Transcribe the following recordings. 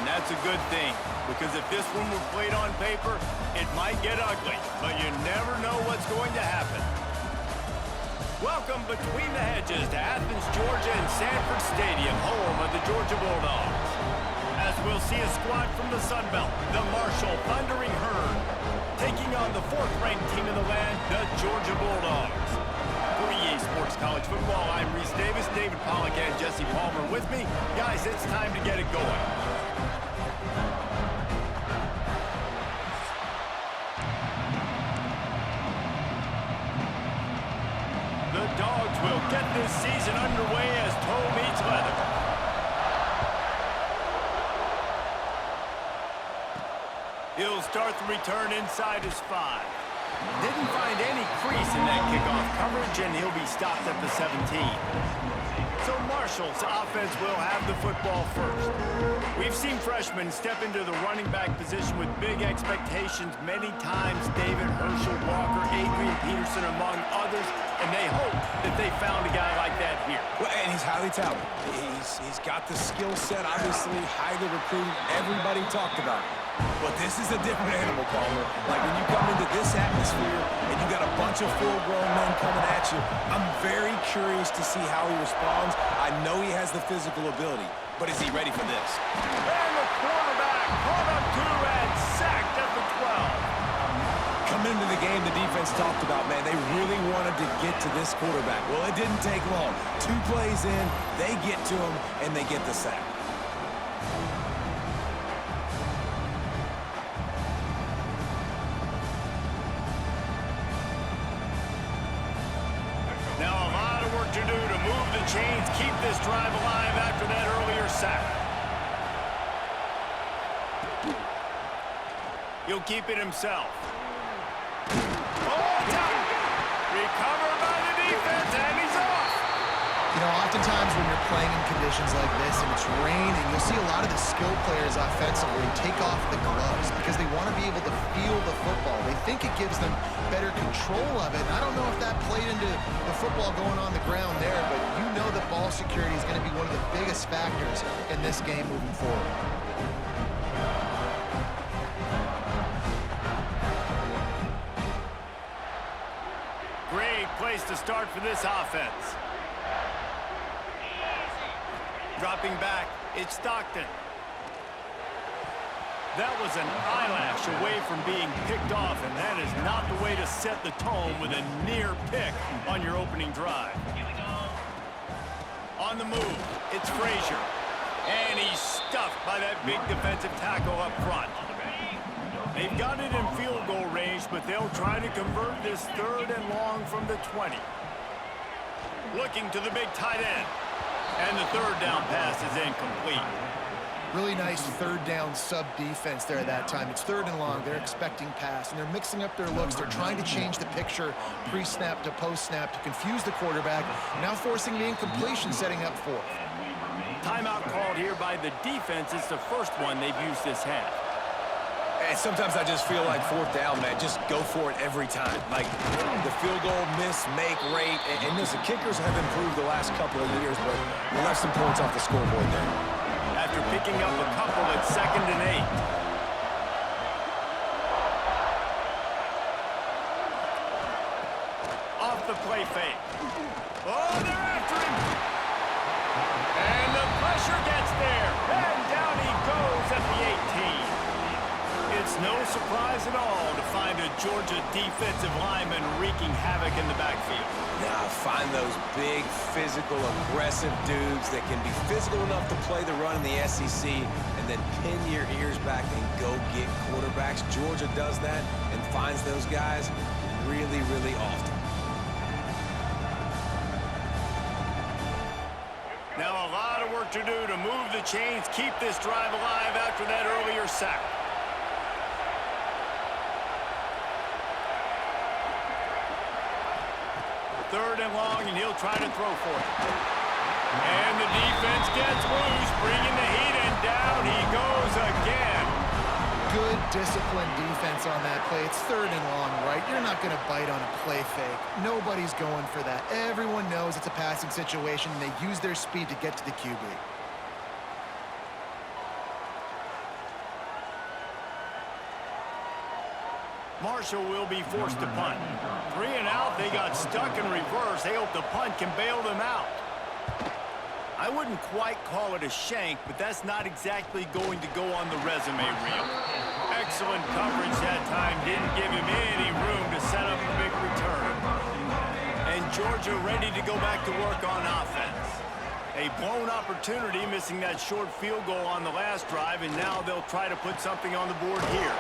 and that's a good thing. Because if this one were played on paper, it might get ugly, but you never know what's going to happen. Welcome between the hedges to Athens, Georgia and Sanford Stadium, home of the Georgia Bulldogs. As we'll see a squad from the Sun Belt, the Marshall Thundering Herd, taking on the fourth-ranked team in the land, the Georgia Bulldogs. For EA Sports College Football, I'm Reese Davis, David Pollack and Jesse Palmer with me. Guys, it's time to get it going. The Dogs will get this season underway as toe meets leather. He'll start the return inside his 5. Didn't find any crease in that kickoff coverage, and he'll be stopped at the 17. So Marshall's offense will have the football first. We've seen freshmen step into the running back position with big expectations many times. David Herschel Walker, Adrian Peterson, among others, and they hope that they found a guy like that here. Well, and he's highly talented. He's got the skill set, obviously highly recruited. Everybody talked about it. But this is a different animal, Palmer. Like when you come into this atmosphere and you got a bunch of full-grown men coming at you, I'm very curious to see how he responds. I know he has the physical ability, but is he ready for this? And the quarterback caught up to and sacked at the 12. Coming into the game, the defense talked about, man, they really wanted to get to this quarterback. Well, it didn't take long. 2 plays in, they get to him, and they get the sack. Now a lot of work to do to move the chains, keep this drive alive after that earlier sack. He'll keep it himself. Oh, down! Recovered by the defense, and he's off! You know, oftentimes when you're playing in conditions like this and it's raining, you'll see a lot of the skill players offensively take off the gloves because they want to be able to feel the football. They think it gives them better control of it. And I don't know if that played into the football going on the ground there, but you know that ball security is going to be one of the biggest factors in this game moving forward. Great place to start for this offense. Dropping back, it's Stockton. That was an eyelash away from being picked off, and that is not the way to set the tone with a near pick on your opening drive. On the move, it's Frazier. And he's stuffed by that big defensive tackle up front. They've got it in field goal range, but they'll try to convert this 3rd and long from the 20. Looking to the big tight end. And the 3rd down pass is incomplete. Really nice 3rd down sub-defense there at that time. It's 3rd and long. They're expecting pass, and they're mixing up their looks. They're trying to change the picture pre-snap to post-snap to confuse the quarterback, now forcing the incompletion, setting up 4th. Timeout called here by the defense. It's the first one they've used this half. And sometimes I just feel like 4th down, man, just go for it every time. Like the field goal miss, make rate, and listen, kickers have improved the last couple of years, but we left some points off the scoreboard there. After picking up a couple at 2nd and 8. Off the play fake. Oh, they're after him. And the pressure gets there. And down he goes at the 18. It's no surprise at all to find a Georgia defensive lineman wreaking havoc in the backfield. Now, find those big, physical, aggressive dudes that can be physical enough to play the run in the SEC and then pin your ears back and go get quarterbacks. Georgia does that and finds those guys really, really often. Now a lot of work to do to move the chains, keep this drive alive after that earlier sack. 3rd and long, and he'll try to throw for it. And the defense gets loose, bringing the heat, and down he goes again. Good, disciplined defense on that play. It's 3rd and long, right? You're not going to bite on a play fake. Nobody's going for that. Everyone knows it's a passing situation, and they use their speed to get to the QB. Marshall will be forced to punt. 3 and out, they got stuck in reverse. They hope the punt can bail them out. I wouldn't quite call it a shank, but that's not exactly going to go on the resume reel. Excellent coverage that time. Didn't give him any room to set up a big return. And Georgia ready to go back to work on offense. A blown opportunity, missing that short field goal on the last drive, and now they'll try to put something on the board here.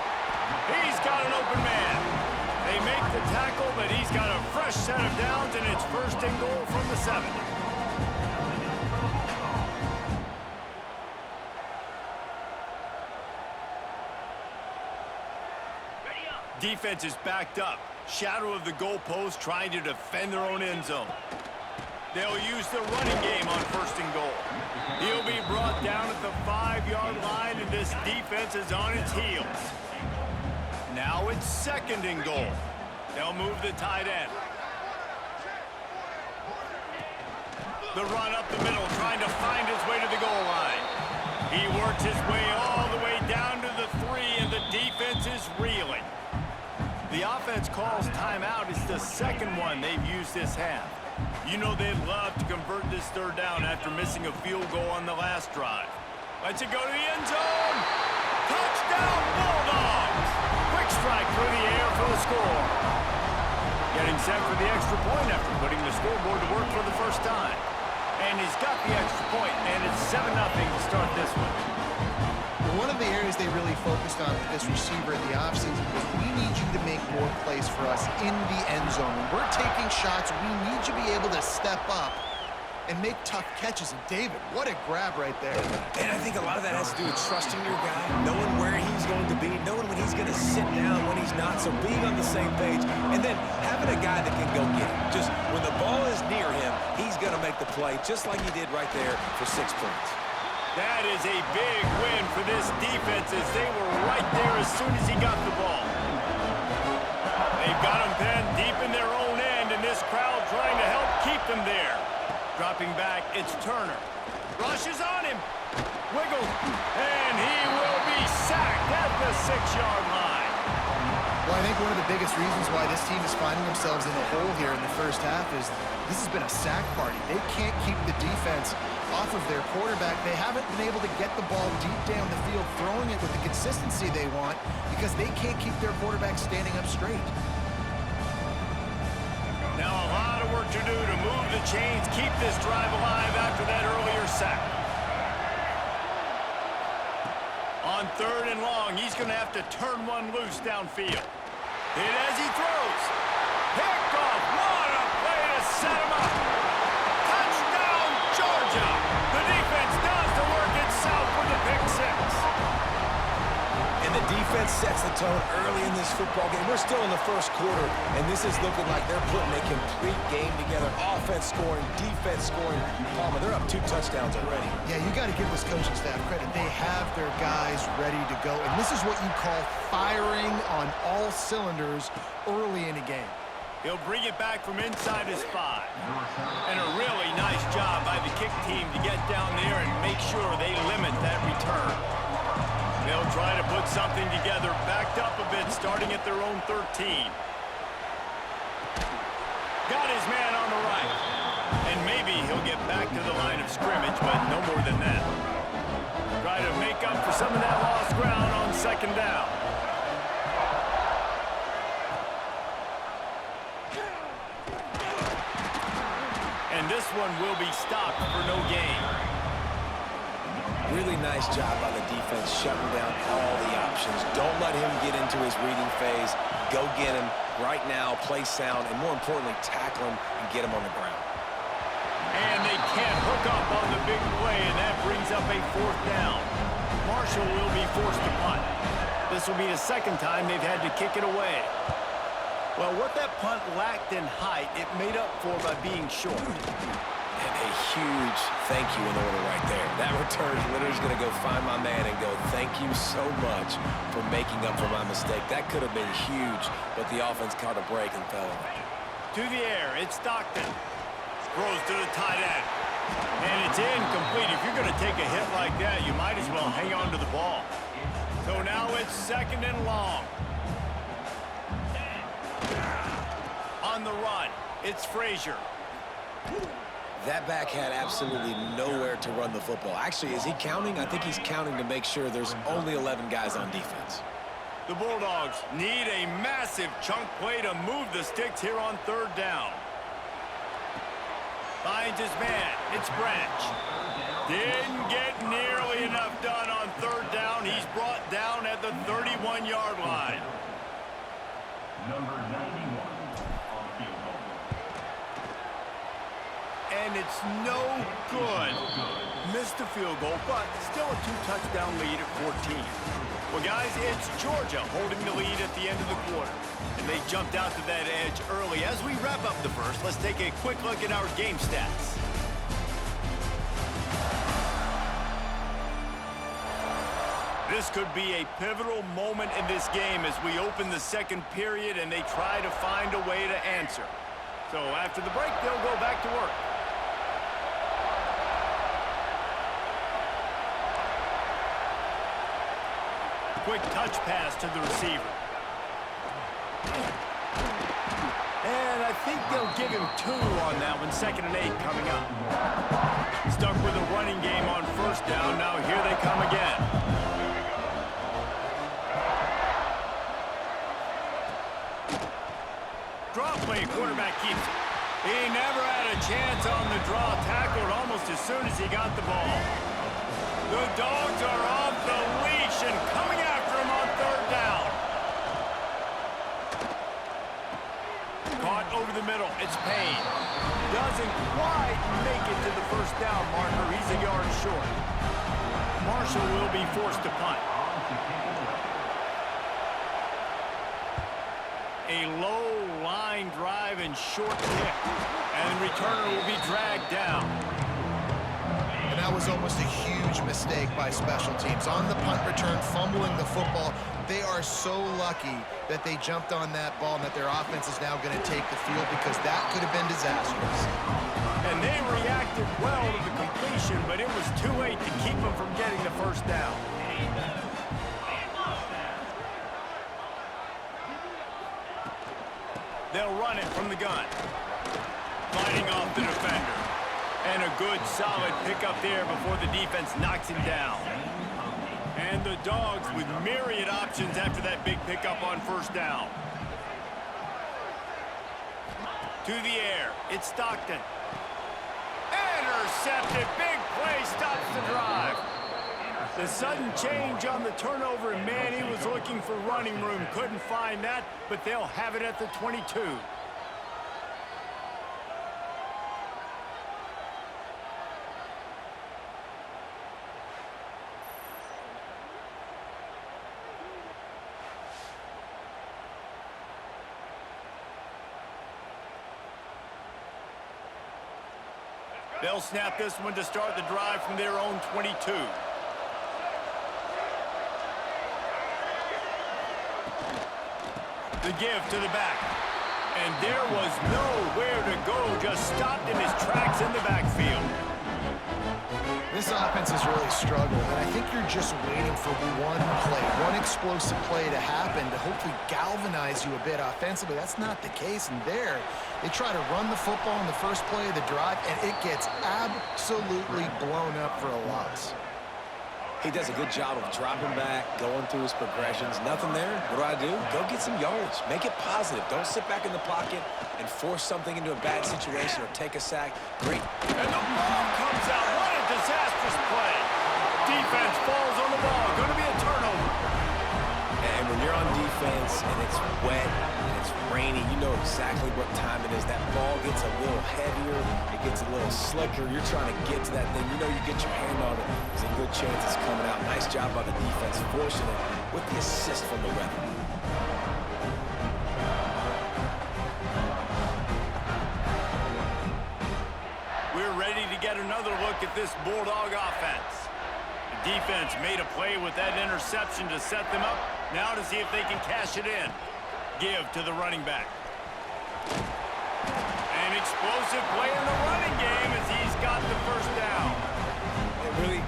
He's got an open man. They make the tackle, but he's got a fresh set of downs, and it's 1st and goal from the 7. Defense is backed up. Shadow of the goalpost, trying to defend their own end zone. They'll use the running game on 1st and goal. He'll be brought down at the 5-yard line, and this defense is on its heels. Now it's 2nd and goal. They'll move the tight end. The run up the middle, trying to find his way to the goal line. He works his way all the way down to the 3, and the defense is reeling. The offense calls timeout. It's the 2nd one they've used this half. You know they'd love to convert this 3rd down after missing a field goal on the last drive. Let's it go to the end zone. Touchdown, Bulldogs! Quick strike through the air for the score. Getting set for the extra point after putting the scoreboard to work for the first time. And he's got the extra point, and it's 7-0 to start this one. One of the areas they really focused on with this receiver in the offseason was, we need you to make more plays for us in the end zone. When we're taking shots, we need you to be able to step up and make tough catches. And David, what a grab right there. And I think a lot of that has to do with trusting your guy, knowing where he's going to be, knowing when he's going to sit down, when he's not, so being on the same page, and then having a guy that can go get it. Just when the ball is near him, he's going to make the play, just like he did right there for 6 points. That is a big win for this defense, as they were right there as soon as he got the ball. They've got him pinned deep in their own end, and this crowd trying to help keep them there. Dropping back, it's Turner. Rushes on him. Wiggle. And he will be sacked at the 6-yard line. Well, I think one of the biggest reasons why this team is finding themselves in the hole here in the first half is this has been a sack party. They can't keep the defense off of their quarterback. They haven't been able to get the ball deep down the field, throwing it with the consistency they want, because they can't keep their quarterback standing up straight. Now a lot of work to do to move the chains, keep this drive alive after that earlier sack. On 3rd and long, he's going to have to turn one loose downfield. Hit as he throws. Picked off. What a play to set him up. Touchdown, Georgia. The defense does the work itself with the pick 6. And the defense sets the tone early in this football game. We're still in the 1st quarter, and this is looking like they're putting a complete game together. Offense scoring, defense scoring. Palmer, they're up 2 touchdowns already. Yeah, you got to give this coaching staff credit. They have their guys ready to go, and this is what you call firing on all cylinders early in a game. He'll bring it back from inside his 5. And a really nice job by the kick team to get down there and make sure they limit that return. They'll try to put something together, backed up a bit, starting at their own 13. Got his man on the right. And maybe he'll get back to the line of scrimmage, but no more than that. Try to make up for some of that lost ground on 2nd down. And this one will be stopped for no gain. Really nice job by the defense, shutting down all the options. Don't let him get into his reading phase. Go get him right now, play sound, and more importantly, tackle him and get him on the ground. And they can't hook up on the big play, and that brings up a 4th down. Marshall will be forced to punt. This will be the 2nd time they've had to kick it away. Well, what that punt lacked in height, it made up for by being short. And a huge thank you in order right there. That return is literally going to go find my man and go, thank you so much for making up for my mistake. That could have been huge, but the offense caught a break and fell away. To the air, it's Stockton. Throws to the tight end. And it's incomplete. If you're going to take a hit like that, you might as well hang on to the ball. So now it's 2nd and long. on the run. It's Frazier. That back had absolutely nowhere to run the football. Actually, is he counting? I think he's counting to make sure there's only 11 guys on defense. The Bulldogs need a massive chunk play to move the sticks here on third down. Finds his man. It's Branch. Didn't get nearly enough done on third down. He's brought down at the 31-yard line. Number 91 on field goal. And it's no good. Missed the field goal, but still a 2-touchdown lead at 14. Well, guys, it's Georgia holding the lead at the end of the quarter. And they jumped out to that edge early. As we wrap up the first, let's take a quick look at our game stats. This could be a pivotal moment in this game as we open the second period and they try to find a way to answer. So after the break, they'll go back to work. Quick touch pass to the receiver. And I think they'll give him 2 on that one. 2nd and 8 coming up. Stuck with a running game on first down. Now here they come again. Draw play, quarterback keeps it. He never had a chance on the draw. Tackled almost as soon as he got the ball. The Dogs are off the leash and coming after him on third down. Caught over the middle. It's Payne. Doesn't quite make it to the first down marker. He's a yard short. Marshall will be forced to punt. A low line drive and short kick. And the returner will be dragged down. And that was almost a huge mistake by special teams. On the punt return, fumbling the football. They are so lucky that they jumped on that ball and that their offense is now going to take the field because that could have been disastrous. And they reacted well to the completion, but it was too late to keep them from getting the first down. They'll run it from the gun. Fighting off the defender. And a good, solid pickup there before the defense knocks him down. And the Dogs with myriad options after that big pickup on first down. To the air. It's Stockton. Intercepted. Big play stops the drive. The sudden change on the turnover, and man, he was looking for running room. Couldn't find that, but they'll have it at the 22. They'll snap this one to start the drive from their own 22. The give to the back. And there was nowhere to go, just stopped in his tracks in the backfield. This offense has really struggled, and I think you're just waiting for one play, one explosive play to happen to hopefully galvanize you a bit offensively. That's not the case, and there, they try to run the football in the first play of the drive, and it gets absolutely blown up for a loss. He does a good job of dropping back, going through his progressions. Nothing there. What do? Go get some yards. Make it positive. Don't sit back in the pocket and force something into a bad situation or take a sack. Great. And the ball comes out. What a disastrous play. Defense falls on the ball. Going to be a turnover. And when you're on defense and it's wet and it's rainy, you know exactly what time it is. That ball gets a little heavier. It gets a little slicker. You're trying to get to that thing. You know you get your hand on it. There's a good chance it's coming out. Nice job by the defense, forcing it with the assist from the ref. We're ready to get another look at this Bulldog offense. The defense made a play with that interception to set them up. Now to see if they can cash it in. Give to the running back. An explosive play in the running game as he's got the first down. Really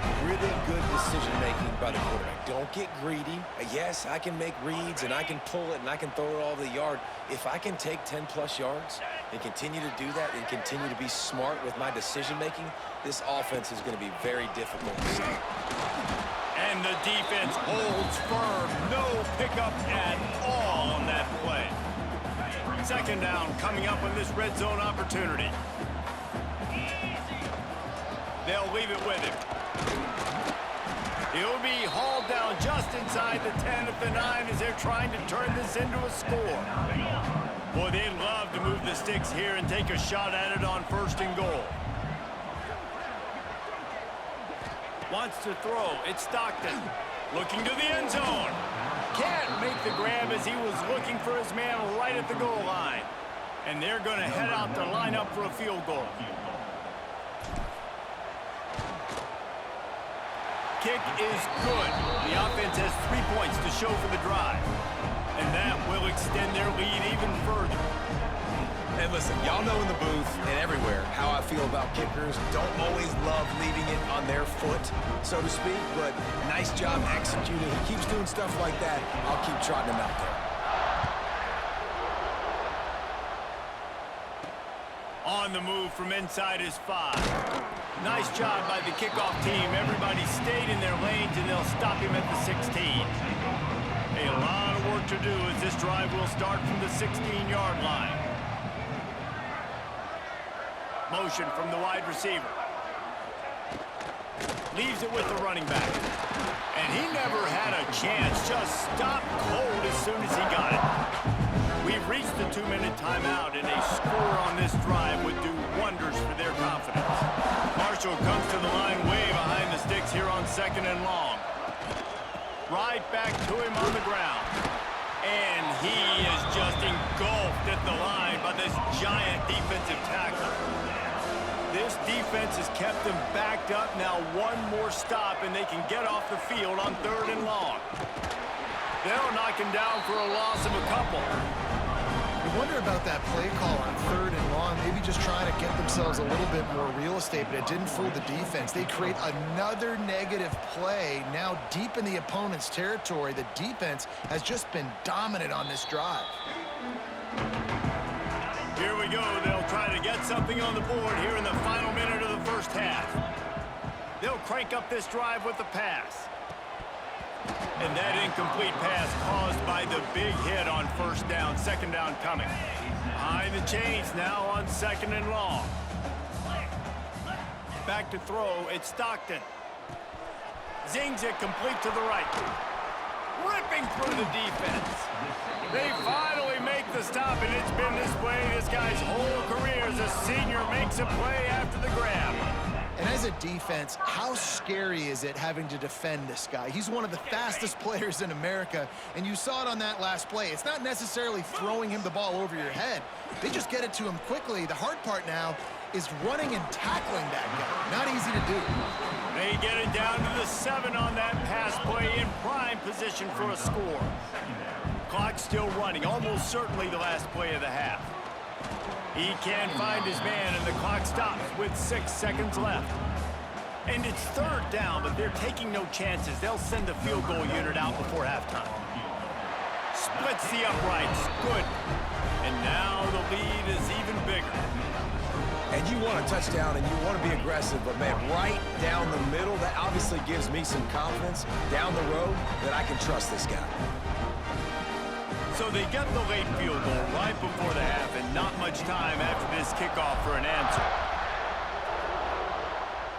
good decision-making by the quarterback. Don't don't get greedy. Yes, I can make reads, and I can pull it, and I can throw it all over the yard. If I can take 10-plus yards and continue to do that and continue to be smart with my decision-making, this offense is going to be very difficult to stop. And the defense holds firm. No pickup at all on that play. Second down coming up on this red zone opportunity. They'll leave it with him. He'll be hauled down just inside the 10 at the 9 as they're trying to turn this into a score. Boy, they'd love to move the sticks here and take a shot at it on 1st and goal. Wants to throw. It's Stockton. Looking to the end zone. Can't make the grab as he was looking for his man right at the goal line. And they're going to head out to line up for a field goal. Kick is good. The offense has 3 points to show for the drive. And that will extend their lead even further. And listen, y'all know in the booth and everywhere how I feel about kickers. Don't always love leaving it on their foot, so to speak, but nice job executing. He keeps doing stuff like that. I'll keep trotting him out there. On the move from inside his 5. Nice job by the kickoff team. Everybody stayed in their lanes, and they'll stop him at the 16. A lot of work to do as this drive will start from the 16-yard line. Motion from the wide receiver. Leaves it with the running back. And he never had a chance. Just stopped cold as soon as he got it. We've reached the 2-minute timeout, and a score on this drive would do wonders for their confidence. Marshall comes to the line way behind the sticks here on 2nd and long. Right back to him on the ground. And he is just engulfed at the line by this giant defensive tackle. This defense has kept them backed up. Now one more stop, and they can get off the field on 3rd and long. They'll knock him down for a loss of a couple. You wonder about that play call on 3rd and long, maybe just trying to get themselves a little bit more real estate, but it didn't fool the defense. They create another negative play now deep in the opponent's territory. The defense has just been dominant on this drive. Here we go. They'll try to get something on the board here in the final minute of the 1st half. They'll crank up this drive with the pass. And that incomplete pass caused by the big hit on 1st down. 2nd down coming. Behind the chains now on 2nd and long. Back to throw. It's Stockton. Zings it complete to the right. Ripping through the defense. They finally make the stop, and it's been this way this guy's whole career as a senior makes a play after the grab. And as a defense, how scary is it having to defend this guy? He's one of the fastest players in America, and you saw it on that last play. It's not necessarily throwing him the ball over your head. They just get it to him quickly. The hard part now is running and tackling that guy. Not easy to do. They get it down to the 7 on that pass play in prime position for a score. Clock still running, almost certainly the last play of the half. He can't find his man, and the clock stops with 6 seconds left. And it's 3rd down, but they're taking no chances. They'll send the field goal unit out before halftime. Splits the uprights. Good. And now the lead is even bigger. And you want a touchdown, and you want to be aggressive, but, man, right down the middle, that obviously gives me some confidence down the road that I can trust this guy. So they get the late field goal right before the half, and not much time after this kickoff for an answer.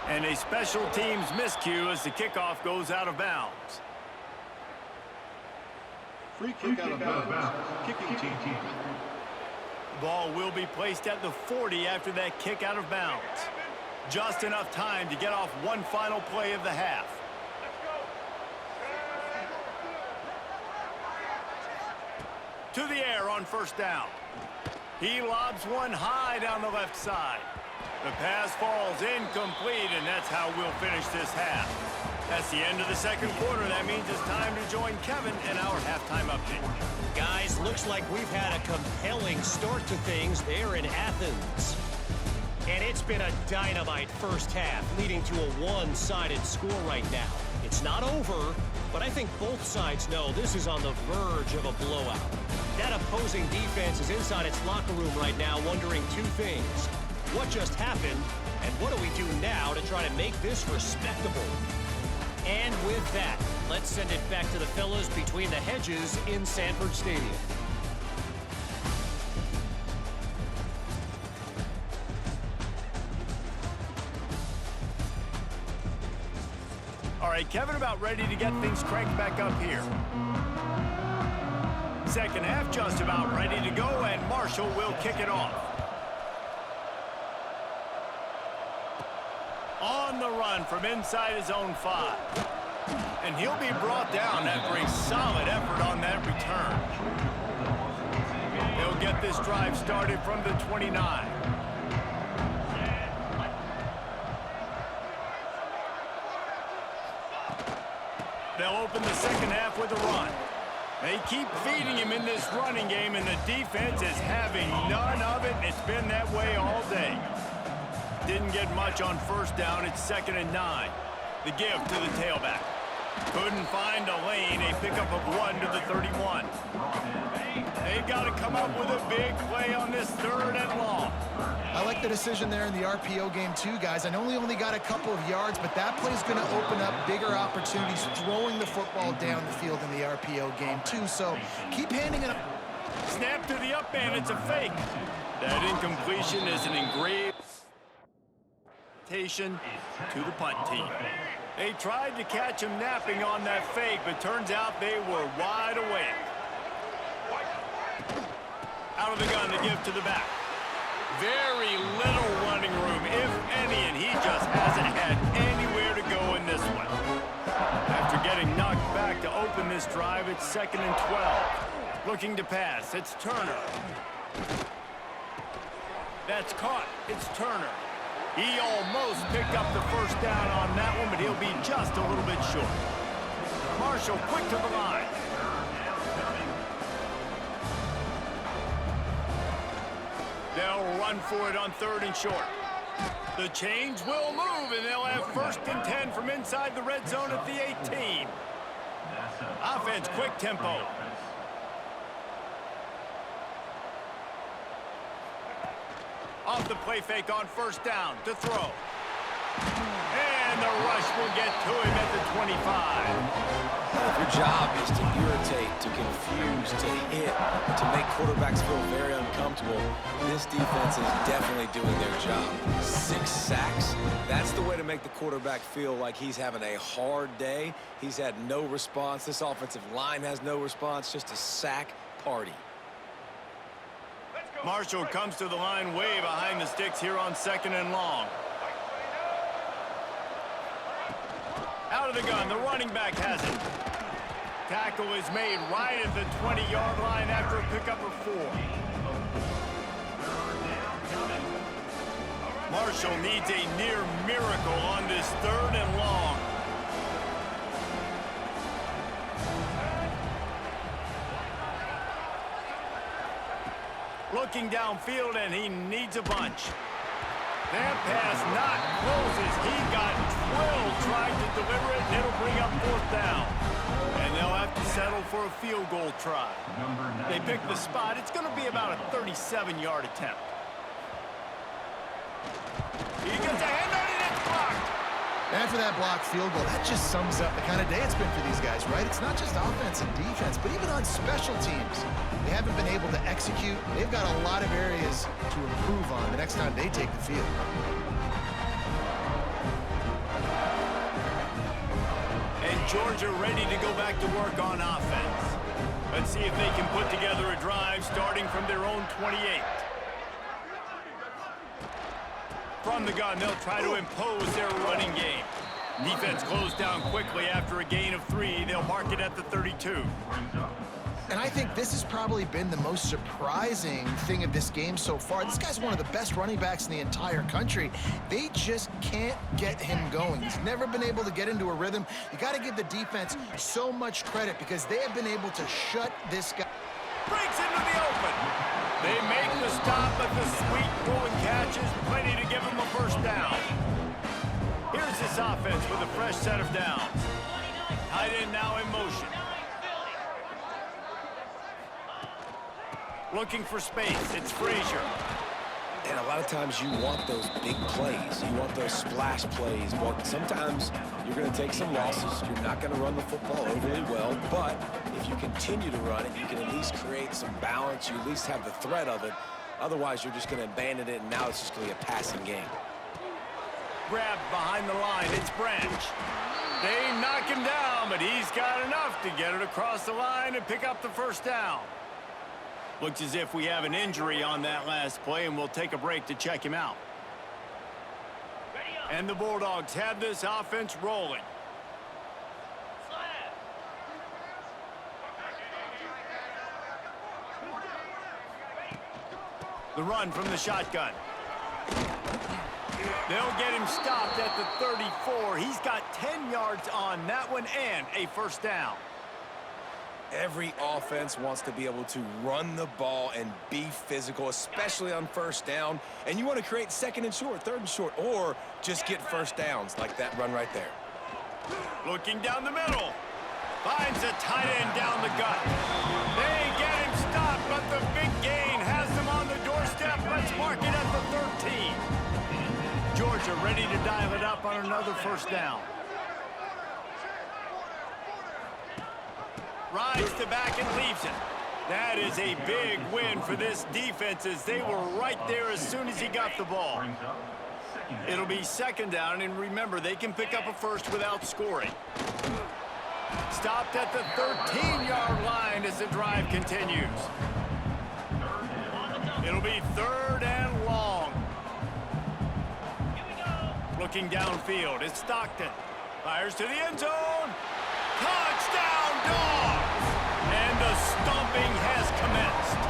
And a special teams miscue as the kickoff goes out of bounds. Free kick out of bounds. Kicking team. The ball will be placed at the 40 after that kick out of bounds. Just enough time to get off one final play of the half. To the air on 1st down. He lobs one high down the left side. The pass falls incomplete, and that's how we'll finish this half. That's the end of the 2nd quarter. That means it's time to join Kevin in our halftime update. Guys, looks like we've had a compelling start to things there in Athens. And it's been a dynamite 1st half, leading to a one-sided score right now. It's not over, but I think both sides know this is on the verge of a blowout. That opposing defense is inside its locker room right now wondering two things. What just happened, and what do we do now to try to make this respectable? And with that, let's send it back to the fellas between the hedges in Sanford Stadium. All right, Kevin about ready to get things cranked back up here. Second half just about ready to go, and Marshall will kick it off. On the run from inside his own 5. And he'll be brought down after a solid effort on that return. They'll get this drive started from the 29. They'll open the second half with a run. They keep feeding him in this running game, and the defense is having none of it, and it's been that way all day. Didn't get much on first down. It's 2nd and 9. The give to the tailback. Couldn't find a lane. A pickup of 1 to the 31. They've got to come up with a big play on this 3rd and long. I like the decision there in the RPO game too, guys. I know he only got a couple of yards, but that play's going to open up bigger opportunities throwing the football down the field in the RPO game too. So keep handing it up. Snap to the up man. It's a fake. That incompletion is an engraved to the punt team. They tried to catch him napping on that fake, but turns out they were wide awake. Out of the gun to give to the back. Very little running room, if any, and he just hasn't had anywhere to go in this one. After getting knocked back to open this drive, it's 2nd and 12. Looking to pass, it's Turner. That's caught, it's Turner. He almost picked up the first down on that one, but he'll be just a little bit short. Marshall quick to the line. They'll run for it on 3rd and short. The chains will move, and they'll have 1st and 10 from inside the red zone at the 18. Offense, quick tempo. Off the play fake on 1st down to throw. And the rush will get to him at the 25. If your job is to irritate, to confuse, to hit, to make quarterbacks feel very uncomfortable, this defense is definitely doing their job. 6 sacks, that's the way to make the quarterback feel like he's having a hard day. He's had no response. This offensive line has no response, just a sack party. Marshall comes to the line way behind the sticks here on 2nd and long. Out of the gun, the running back has it. Tackle is made right at the 20-yard line after a pickup of 4. Marshall needs a near miracle on this 3rd and long. Looking downfield, and he needs a bunch. That pass not closes. He got drilled trying to deliver it, and it'll bring up 4th down. And they'll have to settle for a field goal try. They pick the spot. It's going to be about a 37-yard attempt. He gets a hand on it, and it's blocked. After that blocked field goal, that just sums up the kind of day it's been for these guys, right? It's not just offense and defense, but even on special teams. They haven't been able to execute. They've got a lot of areas to improve on the next time they take the field. And Georgia ready to go back to work on offense. Let's see if they can put together a drive starting from their own 28. From the gun, they'll try to impose their running game. Defense closed down quickly after a gain of 3. They'll mark it at the 32. And I think this has probably been the most surprising thing of this game so far. This guy's one of the best running backs in the entire country. They just can't get him going. He's never been able to get into a rhythm. You got to give the defense so much credit because they have been able to shut this guy. Breaks into the open. They make the stop, but the sweet throw and catch is plenty to give him a 1st down. Here's this offense with a fresh set of downs. Tight end now in motion. Looking for space. It's Frazier. And a lot of times you want those big plays. You want those splash plays. But sometimes you're going to take some losses. You're not going to run the football overly well. But if you continue to run it, you can at least create some balance. You at least have the threat of it. Otherwise, you're just going to abandon it, and now it's just going to be a passing game. Grabbed behind the line. It's Branch. They knock him down, but he's got enough to get it across the line and pick up the first down. Looks as if we have an injury on that last play, and we'll take a break to check him out. And the Bulldogs have this offense rolling. The run from the shotgun. They'll get him stopped at the 34. He's got 10 yards on that one and a first down. Every offense wants to be able to run the ball and be physical, especially on first down. And you want to create second and short, third and short, or just get first downs like that run right there. Looking down the middle. Finds a tight end down the gut. They get him stopped, but the big gain has them on the doorstep. Let's mark it at the 13. Georgia ready to dial it up on another first down. Rides to back and leaves it. That is a big win for this defense as they were right there as soon as he got the ball. It'll be second down, and remember, they can pick up a first without scoring. Stopped at the 13-yard line as the drive continues. It'll be third and long. Looking downfield, it's Stockton. Fires to the end zone. Touchdown, Dogs! And the stomping has commenced.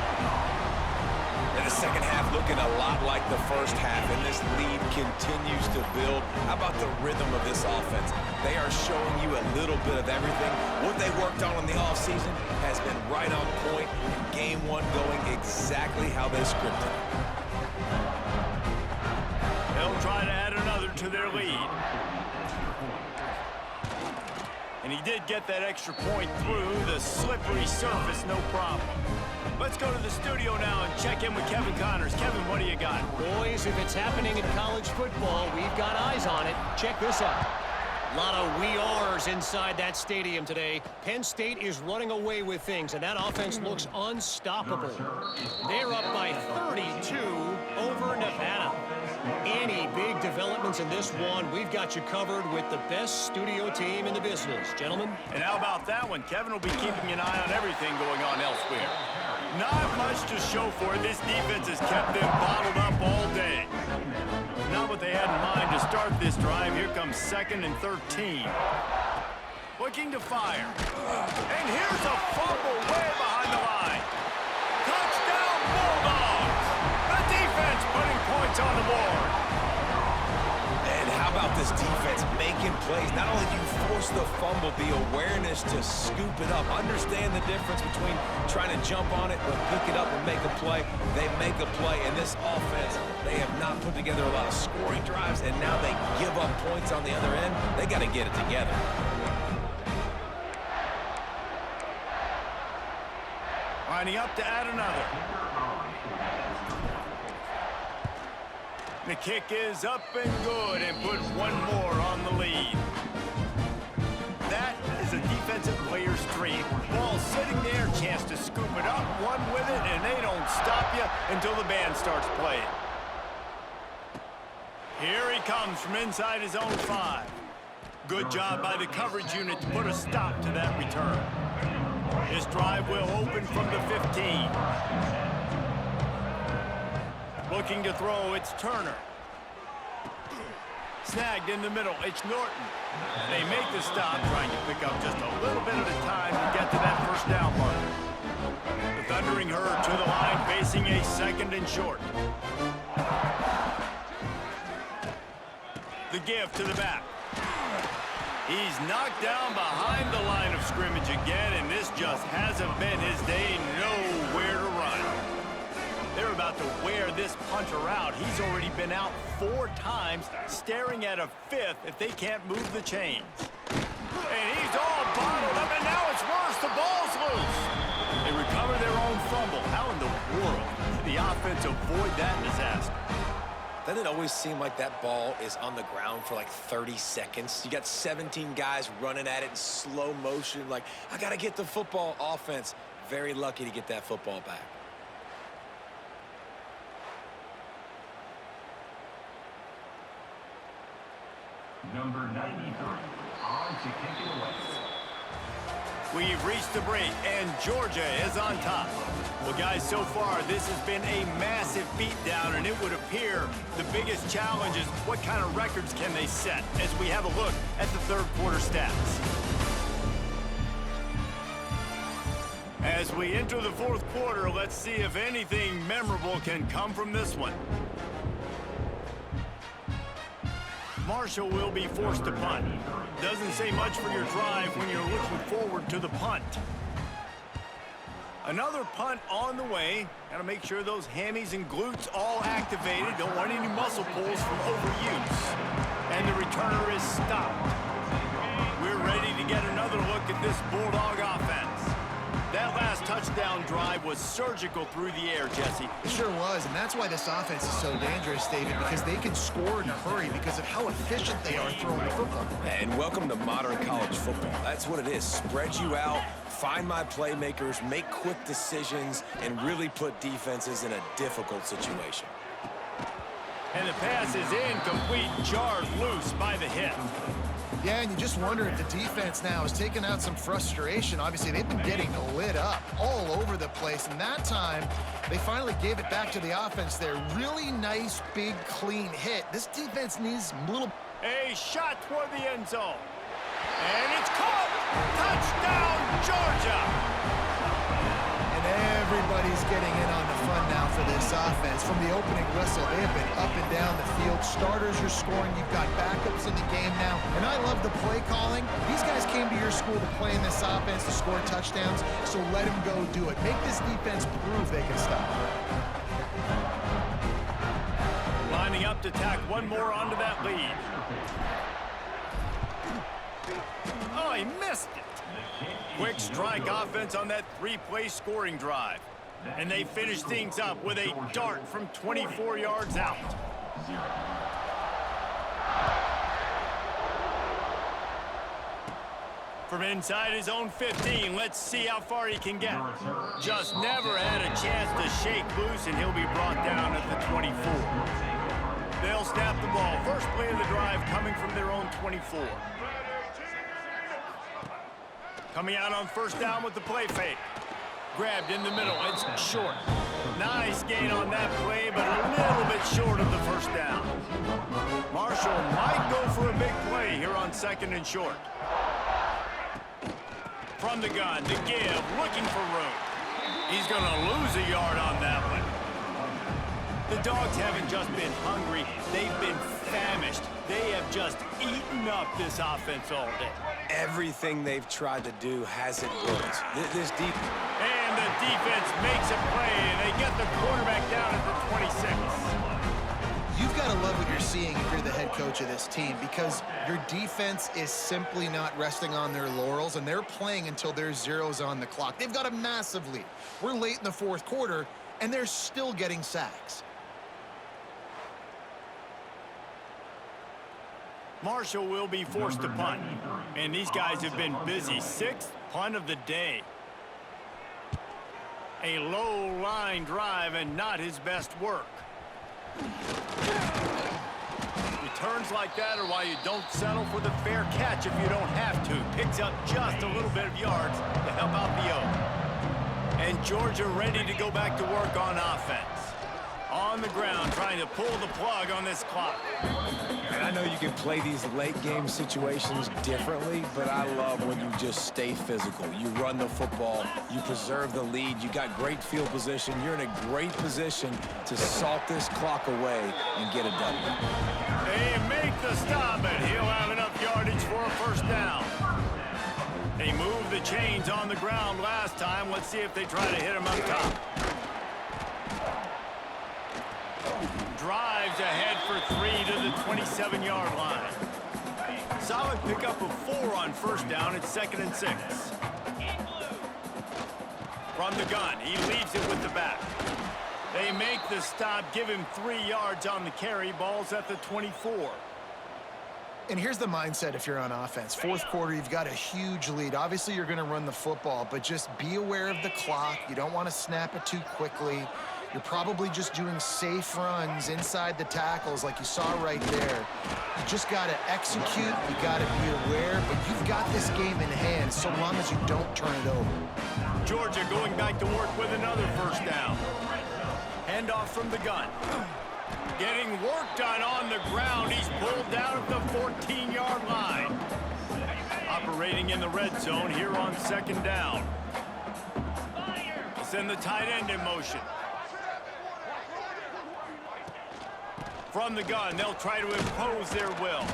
And the second half looking a lot like the first half, and this lead continues to build. How about the rhythm of this offense? They are showing you a little bit of everything. What they worked on in the offseason has been right on point, and game one going exactly how they scripted it. They'll try to add another to their lead. And he did get that extra point through the slippery surface, no problem. Let's go to the studio now and check in with Kevin Connors. Kevin, what do you got? Boys, if it's happening in college football, we've got eyes on it. Check this out. A lot of we are's inside that stadium today. Penn State is running away with things, and that offense looks unstoppable. They're up by 32 over Nevada. Any big developments in this one, we've got you covered with the best studio team in the business. Gentlemen? And how about that one? Kevin will be keeping an eye on everything going on elsewhere. Not much to show for it. This defense has kept them bottled up all day. Not what they had in mind to start this drive. Here comes second and 13. Looking to fire. And here's a fumble way behind the line. Touchdown, Bulldogs! The defense putting points on the board. And how about this defense making plays? Not only do you force the fumble, the awareness to scoop it up. Understand the difference between trying to jump on it or pick it up and make a play. They make a play, and this offense, they have not put together a lot of scoring drives, and now they give up points on the other end. They got to get it together. Lining up to add another. The kick is up and good and put one more on the lead. That is a defensive player's dream. Ball sitting there, chance to scoop it up, one with it, and they don't stop you until the band starts playing. Here he comes from inside his own 5. Good job by the coverage unit to put a stop to that return. This drive will open from the 15. Looking to throw, it's Turner. Snagged in the middle, it's Norton. They make the stop, trying to pick up just a little bit at a time to get to that first down marker. The Thundering Herd to the line, facing a second and short. The give to the back. He's knocked down behind the line of scrimmage again, and this just hasn't been his day. Nowhere to run. They're about to wear this punter out. He's already been out 4 times, staring at a 5th if they can't move the chains. And he's all bottled up, and now it's worse. The ball's loose. They recover their own fumble. How in the world did the offense avoid that disaster? Doesn't it always seem like that ball is on the ground for like 30 seconds? You got 17 guys running at it in slow motion. Like, I got to get the football. Offense, very lucky to get that football back. Number 93, on to kick it away. We've reached the break, and Georgia is on top. Well, guys, so far, this has been a massive beatdown, and it would appear the biggest challenge is what kind of records can they set as we have a look at the third quarter stats. As we enter the fourth quarter, let's see if anything memorable can come from this one. Marshall will be forced to punt. Doesn't say much for your drive when you're looking forward to the punt. Another punt on the way. Got to make sure those hammies and glutes all activated. Don't want any muscle pulls from overuse. And the returner is stopped. We're ready to get another look at this Bulldog offense. That last touchdown drive was surgical through the air, Jesse. It sure was, and that's why this offense is so dangerous, David, because they can score in a hurry because of how efficient they are throwing the football. And welcome to modern college football. That's what it is. Spread you out, find my playmakers, make quick decisions, and really put defenses in a difficult situation. And the pass is incomplete, jarred loose by the hip. Yeah, and you just wonder if the defense now is taking out some frustration. Obviously, they've been getting lit up all over the place, and that time, they finally gave it back to the offense there. Really nice, big, clean hit. This defense needs a little... A shot toward the end zone. And it's caught! Touchdown, Georgia! And everybody's getting in on the fun now for this offense. From the opening whistle, they have been up and down the field. Starters are scoring. You've got backups in the game now. And I love the play calling. These guys came to your school to play in this offense to score touchdowns, so let them go do it. Make this defense prove they can stop. Lining up to tack one more onto that lead. Oh, he missed it. Quick strike offense on that three-play scoring drive. And they finish things up with a dart from 24 yards out. From inside his own 15, let's see how far he can get. Just never had a chance to shake loose, and he'll be brought down at the 24. They'll snap the ball. First play of the drive coming from their own 24. Coming out on first down with the play fake. Grabbed in the middle. It's short. Nice gain on that play, but a little bit short of the first down. Marshall might go for a big play here on second and short. From the gun, to give, looking for room. He's going to lose a yard on that one. The Dogs haven't just been hungry. They've been famished. They have just eaten up this offense all day. Everything they've tried to do hasn't worked. This deep... And the defense makes a play, and they get the quarterback down at the 26. You've got to love what you're seeing if you're the head coach of this team, because your defense is simply not resting on their laurels, and they're playing until there's zeros on the clock. They've got a massive lead. We're late in the fourth quarter, and they're still getting sacks. Marshall will be forced to punt, and these guys have been busy. Sixth punt of the day. A low line drive and not his best work. Returns like that are why you don't settle for the fair catch if you don't have to. Picks up just a little bit of yards to help out the O. And Georgia ready to go back to work on offense. On the ground, trying to pull the plug on this clock. And I know you can play these late-game situations differently, but I love when you just stay physical. You run the football, you preserve the lead, you got great field position, you're in a great position to salt this clock away and get it done. They make the stop, and he'll have enough yardage for a first down. They moved the chains on the ground last time. Let's see if they try to hit him up top. Drives ahead for 3 to the 27-yard line. Solid pickup of 4 on first down. It's 2nd and 6. From the gun, he leaves it with the back. They make the stop, give him 3 yards on the carry. Ball's at the 24. And here's the mindset if you're on offense. Fourth quarter, you've got a huge lead. Obviously, you're going to run the football, but just be aware of the clock. You don't want to snap it too quickly. You're probably just doing safe runs inside the tackles like you saw right there. You just got to execute. You got to be aware, but you've got this game in hand so long as you don't turn it over. Georgia going back to work with another first down. Handoff from the gun. Getting work done on the ground. He's pulled down at the 14-yard line. Operating in the red zone here on 2nd down. Send the tight end in motion. From the gun, they'll try to impose their will.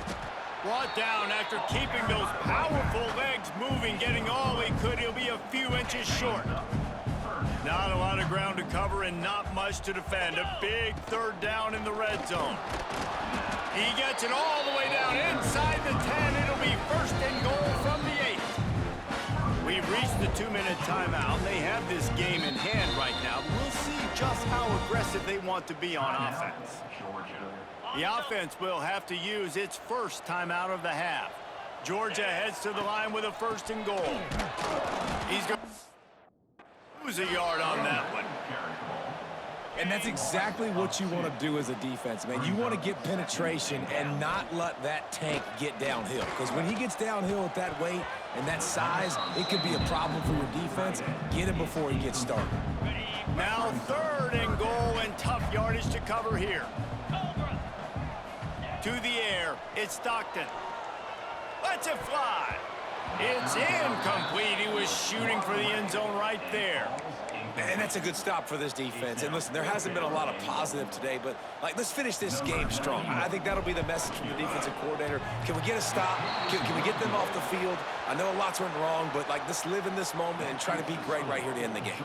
Brought down after keeping those powerful legs moving, getting all he could. He'll be a few inches short. Not a lot of ground to cover and not much to defend. A big 3rd down in the red zone. He gets it all the way down inside the 10. It'll be 1st and goal from the 8. We've reached the 2-minute timeout. They have this game in hand right now. We'll see just how aggressive they want to be on offense. The offense will have to use its first timeout of the half. Georgia heads to the line with a 1st and goal. He's going to lose a yard on that one. And that's exactly what you want to do as a defense, man. You want to get penetration and not let that tank get downhill. Because when he gets downhill at that weight and that size, it could be a problem for your defense. Get him before he gets started. Now 3rd and goal and tough yardage to cover here. To the air, it's Stockton. Lets it fly. It's incomplete. He was shooting for the end zone right there. And that's a good stop for this defense. And listen, there hasn't been a lot of positive today, but let's finish this game strong. I think that'll be the message from the defensive coordinator. Can we get a stop? Can we get them off the field? I know a lot's went wrong, but let's live in this moment and try to be great right here to end the game.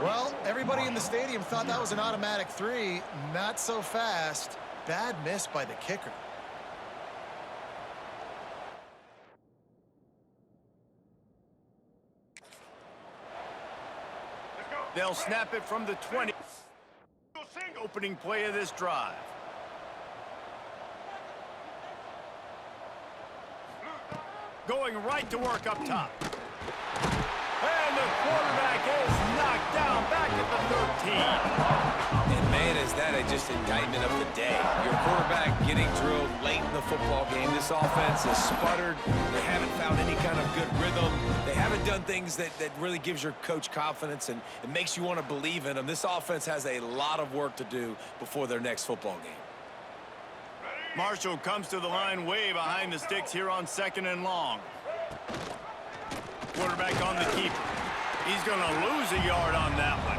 Well, everybody in the stadium thought that was an automatic 3. Not so fast. Bad miss by the kicker. They'll snap it from the 20. Opening play of this drive. Going right to work up top. And the quarterback is knocked down back at the 13. And man, is that just indictment of the day. Your quarterback getting drilled late in the football game. This offense has sputtered. They haven't found any kind of good rhythm. They haven't done things that really gives your coach confidence and it makes you want to believe in them. This offense has a lot of work to do before their next football game. Marshall comes to the line way behind the sticks here on 2nd and long. Quarterback on the keeper. He's going to lose a yard on that one.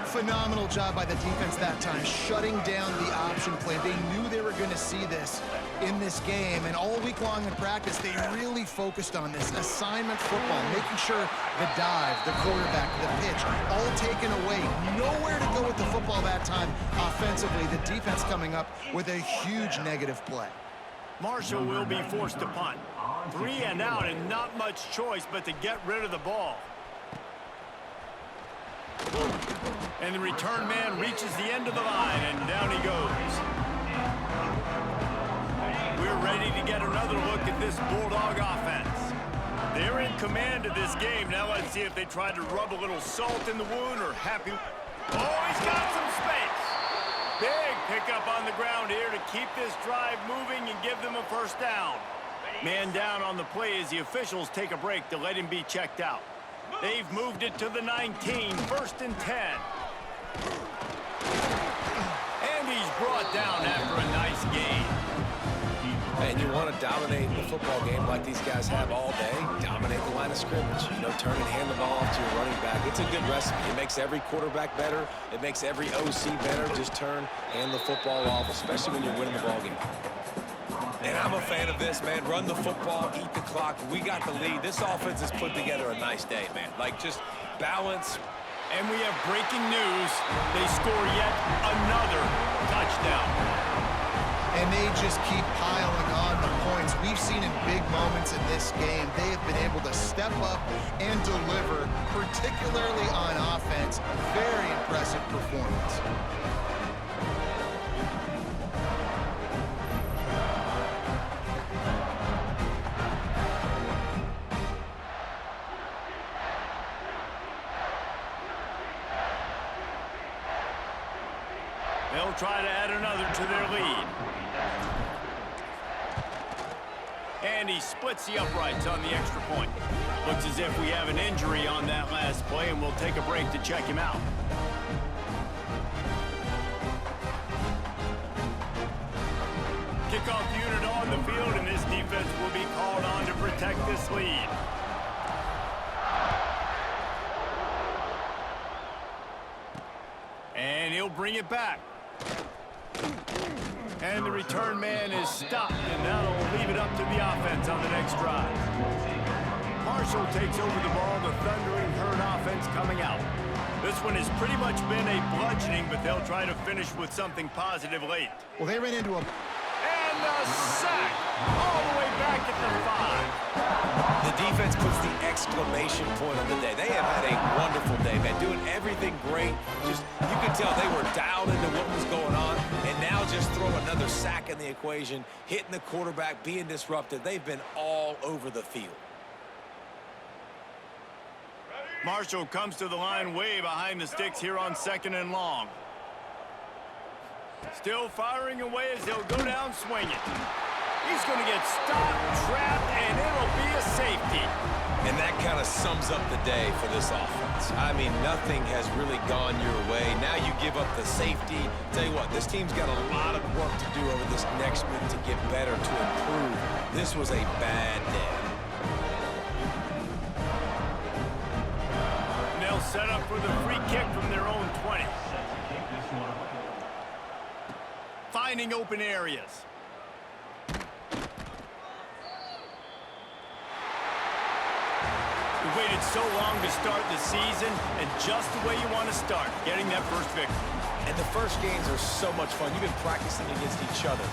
Phenomenal job by the defense that time, shutting down the option play. They knew they were going to see this in this game, and all week long in practice, they really focused on this assignment football, making sure the dive, the quarterback, the pitch, all taken away. Nowhere to go with the football that time offensively. The defense coming up with a huge negative play. Marshall will be forced to punt. 3 and out and not much choice but to get rid of the ball. And the return man reaches the end of the line, and down he goes. We're ready to get another look at this Bulldog offense. They're in command of this game. Now let's see if they try to rub a little salt in the wound or happy. Oh, he's got some space. Big pickup on the ground here to keep this drive moving and give them a first down. Man down on the play as the officials take a break to let him be checked out. They've moved it to the 19, 1st and 10. And he's brought down after a nice gain. And you want to dominate the football game like these guys have all day. Dominate the line of scrimmage. Turn and hand the ball off to your running back. It's a good recipe. It makes every quarterback better. It makes every OC better. Just turn, hand the football off, especially when you're winning the ball game. And I'm a fan of this, man. Run the football, eat the clock. We got the lead. This offense has put together a nice day, man. Just balance. And we have breaking news. They score yet another touchdown. And they just keep piling on the defense we've seen in big moments in this game. They have been able to step up and deliver, particularly on offense. Very impressive performance. They'll try to add another to their lead. And he splits the uprights on the extra point. Looks as if we have an injury on that last play, and we'll take a break to check him out. Kickoff unit on the field, and this defense will be called on to protect this lead. And he'll bring it back. And the return man is stopped, and that'll leave it up to the offense on the next drive. Marshall takes over the ball, the Thundering Herd offense coming out. This one has pretty much been a bludgeoning, but they'll try to finish with something positive late. Well, they ran into a... And a sack all the way back at the 5. The defense puts the exclamation point on the day. They have had a wonderful day, man, doing everything great. Just, you could tell they were dialed into what was going on, and now just throw another sack in the equation, hitting the quarterback, being disrupted. They've been all over the field. Marshall comes to the line way behind the sticks here on 2nd and long. Still firing away as he'll go down swinging. He's going to get stopped, trapped, and it'll be a safety. And that kind of sums up the day for this offense. I mean, nothing has really gone your way. Now you give up the safety. Tell you what, this team's got a lot of work to do over this next week to get better, to improve. This was a bad day. And they'll set up for the free kick from their own 20. Finding open areas. We waited so long to start the season, and just the way you want to start, getting that first victory. And the first games are so much fun. You've been practicing against each other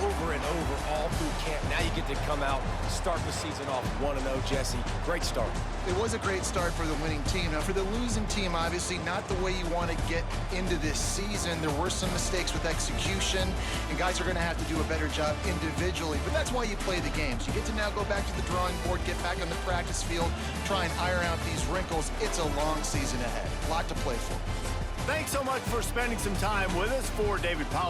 over and over all through camp. Now you get to come out, start the season off 1-0, Jesse. Great start. It was a great start for the winning team. Now, for the losing team, obviously not the way you want to get into this season. There were some mistakes with execution, and guys are going to have to do a better job individually. But that's why you play the games. You get to now go back to the drawing board, get back on the practice field, try and iron out these wrinkles. It's a long season ahead. A lot to play for. Thanks so much for spending some time with us. For David Powell.